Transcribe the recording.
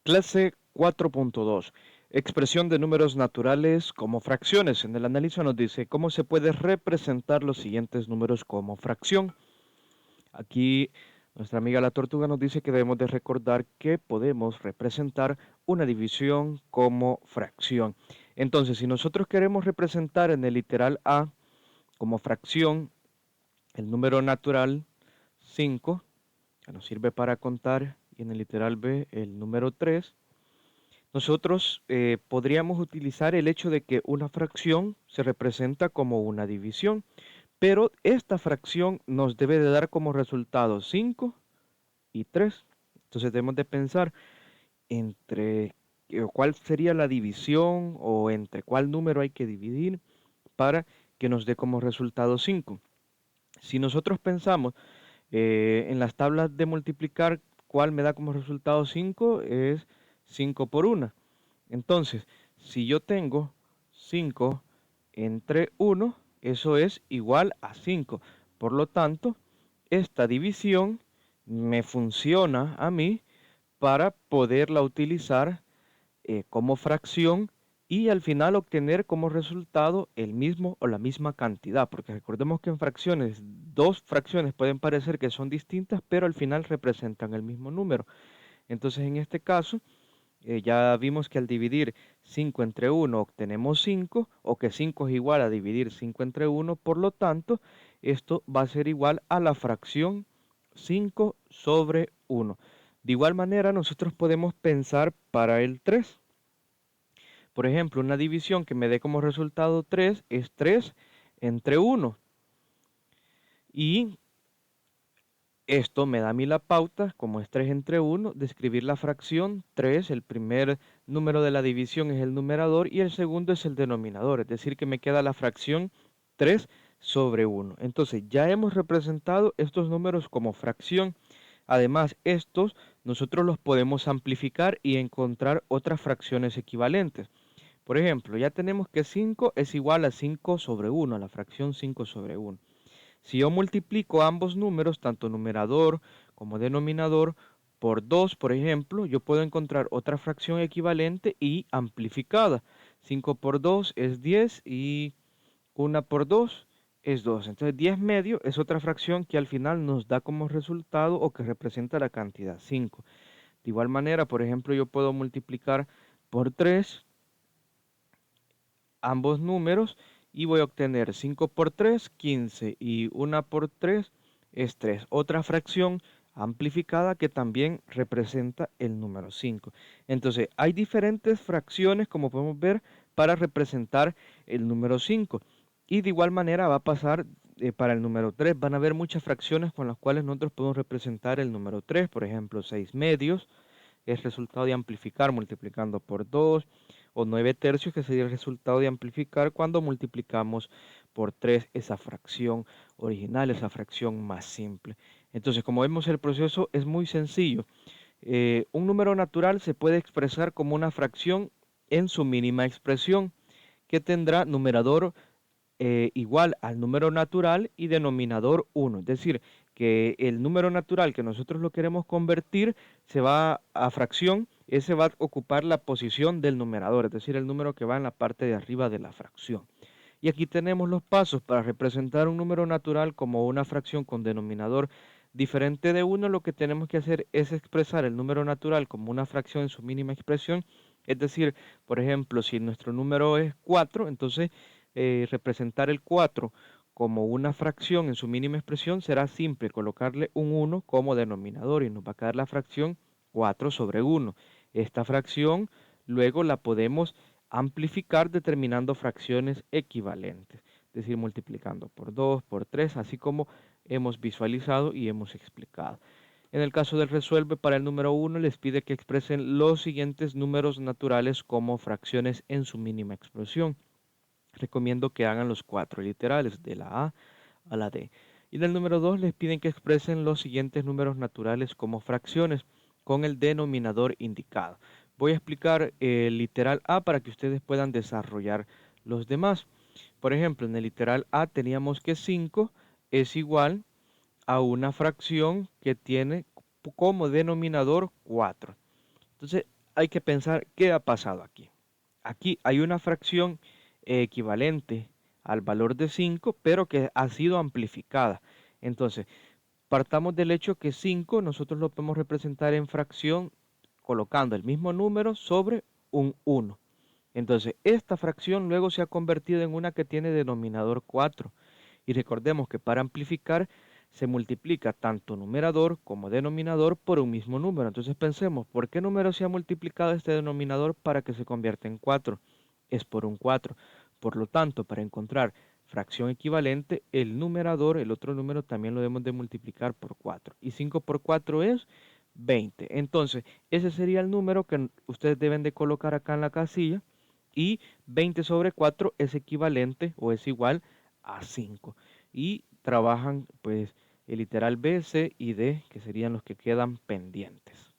Clase 4.2. Expresión de números naturales como fracciones. En el análisis nos dice cómo se puede representar los siguientes números como fracción. Aquí nuestra amiga la tortuga nos dice que debemos de recordar que podemos representar una división como fracción. Entonces, si nosotros queremos representar en el literal A como fracción el número natural 5, que nos sirve para contar, y en el literal B el número 3, nosotros podríamos utilizar el hecho de que una fracción se representa como una división, pero esta fracción nos debe de dar como resultado 5 y 3. Entonces debemos de pensar entre cuál sería la división o entre cuál número hay que dividir para que nos dé como resultado 5. Si nosotros pensamos en las tablas de multiplicar, cuál me da como resultado 5 es 5 por 1. Entonces, si yo tengo 5 entre 1, eso es igual a 5. Por lo tanto, esta división me funciona a mí para poderla utilizar como fracción y al final obtener como resultado el mismo o la misma cantidad, porque recordemos que en fracciones, dos fracciones pueden parecer que son distintas, pero al final representan el mismo número. Entonces, en este caso, ya vimos que al dividir 5 entre 1 obtenemos 5, o que 5 es igual a dividir 5 entre 1, por lo tanto, esto va a ser igual a la fracción 5 sobre 1. De igual manera, nosotros podemos pensar para el 3. Por ejemplo, una división que me dé como resultado 3 es 3 entre 1. Y esto me da a mí la pauta, como es 3 entre 1, de escribir la fracción 3. El primer número de la división es el numerador y el segundo es el denominador. Es decir, que me queda la fracción 3 sobre 1. Entonces, ya hemos representado estos números como fracción. Además, estos nosotros los podemos amplificar y encontrar otras fracciones equivalentes. Por ejemplo, ya tenemos que 5 es igual a 5 sobre 1, la fracción 5 sobre 1. Si yo multiplico ambos números, tanto numerador como denominador, por 2, por ejemplo, yo puedo encontrar otra fracción equivalente y amplificada. 5 por 2 es 10 y 1 por 2 es 2. Entonces 10 medio es otra fracción que al final nos da como resultado o que representa la cantidad 5. De igual manera, por ejemplo, yo puedo multiplicar por 3 ambos números y voy a obtener 5 por 3, 15 y 1 por 3 es 3. Otra fracción amplificada que también representa el número 5. Entonces, hay diferentes fracciones, como podemos ver, para representar el número 5. Y de igual manera va a pasar para el número 3. Van a haber muchas fracciones con las cuales nosotros podemos representar el número 3. Por ejemplo, 6 medios es resultado de amplificar multiplicando por 2, o 9 tercios, que sería el resultado de amplificar cuando multiplicamos por 3 esa fracción original, esa fracción más simple. Entonces, como vemos, el proceso es muy sencillo. Un número natural se puede expresar como una fracción en su mínima expresión, que tendrá numerador igual al número natural y denominador 1. Es decir, que el número natural que nosotros lo queremos convertir se va a fracción, ese va a ocupar la posición del numerador, es decir, el número que va en la parte de arriba de la fracción. Y aquí tenemos los pasos para representar un número natural como una fracción con denominador diferente de 1. Lo que tenemos que hacer es expresar el número natural como una fracción en su mínima expresión. Es decir, por ejemplo, si nuestro número es 4, entonces representar el 4 como una fracción en su mínima expresión será simple colocarle un 1 como denominador y nos va a quedar la fracción 4 sobre 1. Esta fracción luego la podemos amplificar determinando fracciones equivalentes, es decir, multiplicando por 2, por 3, así como hemos visualizado y hemos explicado. En el caso del resuelve para el número 1 les pide que expresen los siguientes números naturales como fracciones en su mínima expresión. Recomiendo que hagan los 4 literales de la A a la D. Y del número 2 les piden que expresen los siguientes números naturales como fracciones con el denominador indicado. Voy a explicar el literal A para que ustedes puedan desarrollar los demás. Por ejemplo, en el literal A teníamos que 5 es igual a una fracción que tiene como denominador 4. Entonces, hay que pensar qué ha pasado aquí. Aquí hay una fracción equivalente al valor de 5, pero que ha sido amplificada. Entonces, partamos del hecho que 5 nosotros lo podemos representar en fracción colocando el mismo número sobre un 1. Entonces, esta fracción luego se ha convertido en una que tiene denominador 4. Y recordemos que para amplificar se multiplica tanto numerador como denominador por un mismo número. Entonces pensemos, ¿por qué número se ha multiplicado este denominador para que se convierta en 4? Es por un 4. Por lo tanto, para encontrar fracción equivalente, el numerador, el otro número, también lo debemos de multiplicar por 4. Y 5 por 4 es 20. Entonces, ese sería el número que ustedes deben de colocar acá en la casilla. Y 20 sobre 4 es equivalente o es igual a 5. Y trabajan pues el literal B, C y D, que serían los que quedan pendientes.